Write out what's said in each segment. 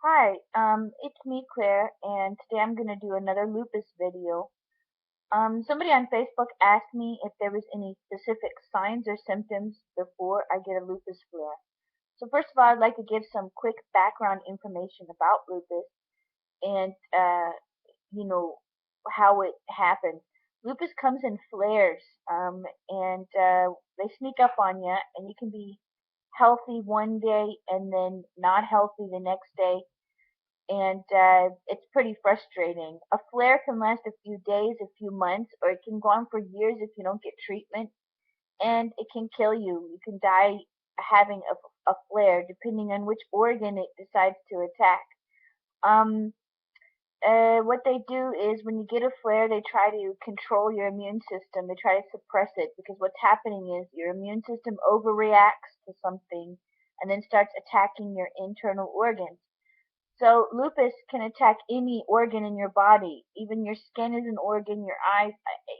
Hi, it's me, Claire, and today I'm going to do another lupus video. Somebody on Facebook asked me if there was any specific signs or symptoms before I get a lupus flare. So first of all, I'd like to give some quick background information about lupus and, you know, how it happens. Lupus comes in flares, and they sneak up on you, and you can be healthy one day and then not healthy the next day, and it's pretty frustrating. A flare can last a few days, a few months, or it can go on for years if you don't get treatment, and it can kill you. You can die having a flare, depending on which organ it decides to attack. Um, what they do is when you get a flare, they try to control your immune system. They try to suppress it because what's happening is your immune system overreacts to something and then starts attacking your internal organs. So lupus can attack any organ in your body. Even your skin is an organ, your eyes,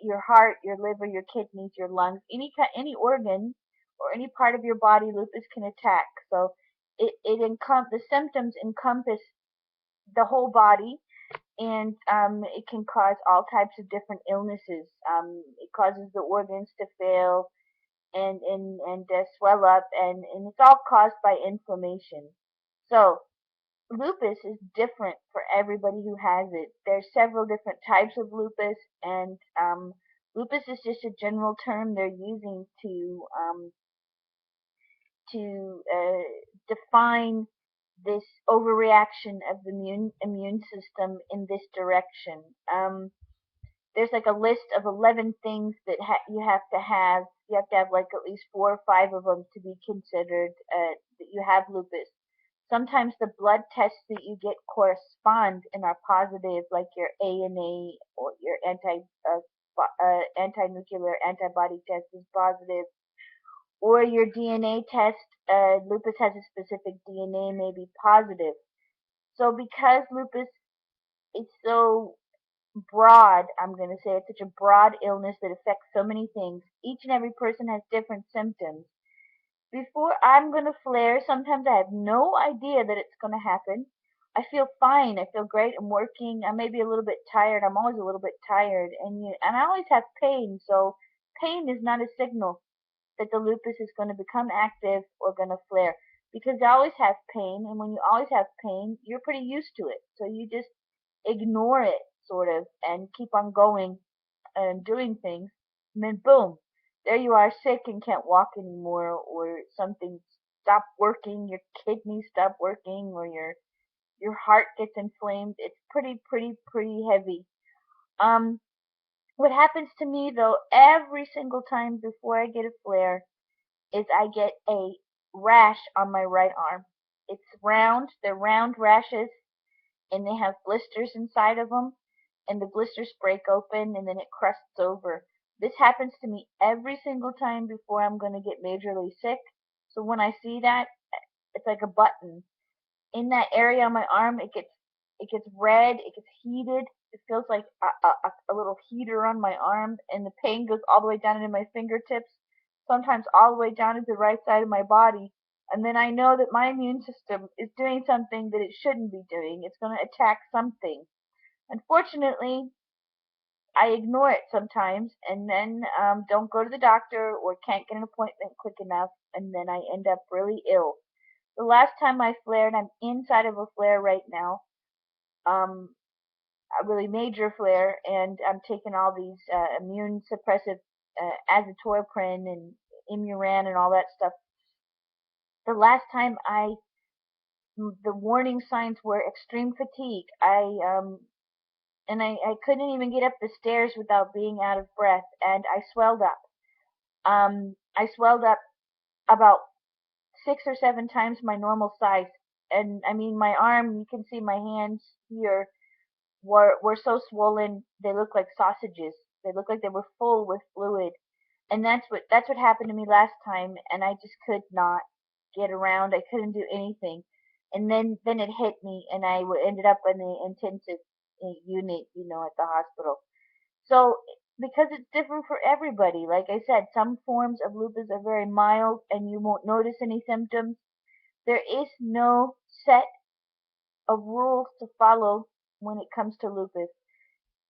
your heart, your liver, your kidneys, your lungs, any organ or any part of your body lupus can attack. So the symptoms encompass the whole body, and it can cause all types of different illnesses. It causes the organs to fail and swell up, and it's all caused by inflammation. So lupus is different for everybody who has it. There's several different types of lupus, and lupus is just a general term they're using to define this overreaction of the immune system in this direction. There's like a list of 11 things that you have to have. You have to have like at least 4 or 5 of them to be considered that you have lupus. Sometimes the blood tests that you get correspond and are positive, like your ANA or your anti-nuclear antibody test is positive, or your DNA test. Lupus has a specific DNA may be positive. So because lupus is so broad, I'm going to say it's such a broad illness that affects so many things. Each and every person has different symptoms. Before I'm going to flare, sometimes I have no idea that it's going to happen. I feel fine. I feel great. I'm working. I may be a little bit tired. I'm always a little bit tired, and I always have pain. So pain is not a signal that the lupus is going to become active or going to flare, because I always have pain, and when you always have pain, you're pretty used to it. So you just ignore it, sort of, and keep on going and doing things, and then boom, there you are, sick and can't walk anymore, or something stopped working, your kidneys stop working, or your heart gets inflamed. It's pretty heavy. Um, what happens to me though every single time before I get a flare is I get a rash on my right arm. It's round, they're round rashes, and they have blisters inside of them, and the blisters break open and then it crusts over. This happens to me every single time before I'm going to get majorly sick. So when I see that, it's like a button in that area on my arm. It gets red, it gets heated. It feels like a little heater on my arm, and the pain goes all the way down into my fingertips, sometimes all the way down to the right side of my body. And then I know that my immune system is doing something that it shouldn't be doing. It's going to attack something. Unfortunately, I ignore it sometimes, and then don't go to the doctor or can't get an appointment quick enough, and then I end up really ill. The last time I flared, I'm inside of a flare right now, um, a really major flare, and I'm taking all these immune suppressive azathioprine and Imuran and all that stuff. The last time the warning signs were extreme fatigue. I couldn't even get up the stairs without being out of breath, and I swelled up. I swelled up about 6 or 7 times my normal size, and I mean my arm. You can see my hands here were so swollen they look like sausages. They look like they were full with fluid, and that's what happened to me last time. And I just could not get around. I couldn't do anything, and then it hit me, and I ended up in the intensive unit, at the hospital. So because it's different for everybody, like I said, some forms of lupus are very mild and you won't notice any symptoms. There is no set of rules to follow when it comes to lupus.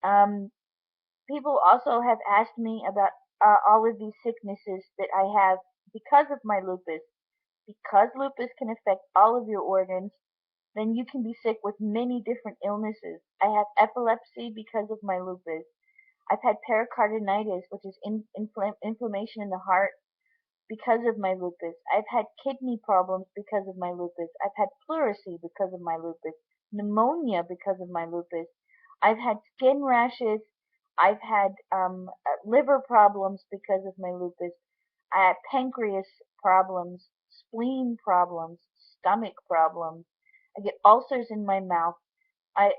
Um, People also have asked me about all of these sicknesses that I have because of my lupus. Because lupus can affect all of your organs, then you can be sick with many different illnesses. I have epilepsy because of my lupus. I've had pericarditis, which is inflammation in the heart because of my lupus. I've had kidney problems because of my lupus. I've had pleurisy because of my lupus. Pneumonia because of my lupus. I've had skin rashes. I've had liver problems because of my lupus. I had pancreas problems, spleen problems, stomach problems. I get ulcers in my mouth. I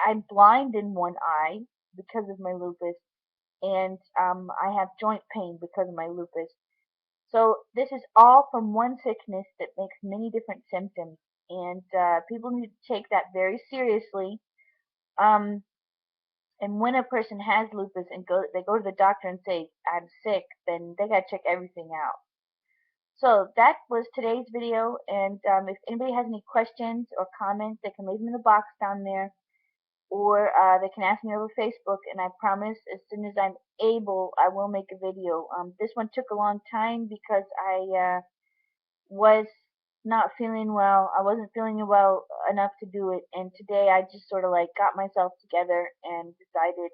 I'm blind in one eye because of my lupus, and I have joint pain because of my lupus. So this is all from one sickness that makes many different symptoms, and people need to take that very seriously. Um, and when a person has lupus and they go to the doctor and say I'm sick, then they gotta check everything out. So that was today's video, and if anybody has any questions or comments, they can leave them in the box down there, or they can ask me over Facebook, and I promise as soon as I'm able, I will make a video. This one took a long time because I was not feeling well. I wasn't feeling well enough to do it, and today I just sort of like got myself together and decided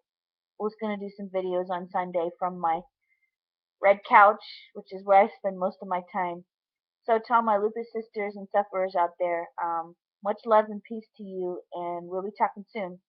I was going to do some videos on Sunday from my red couch, which is where I spend most of my time. So to all my lupus sisters and sufferers out there, much love and peace to you, and we'll be talking soon.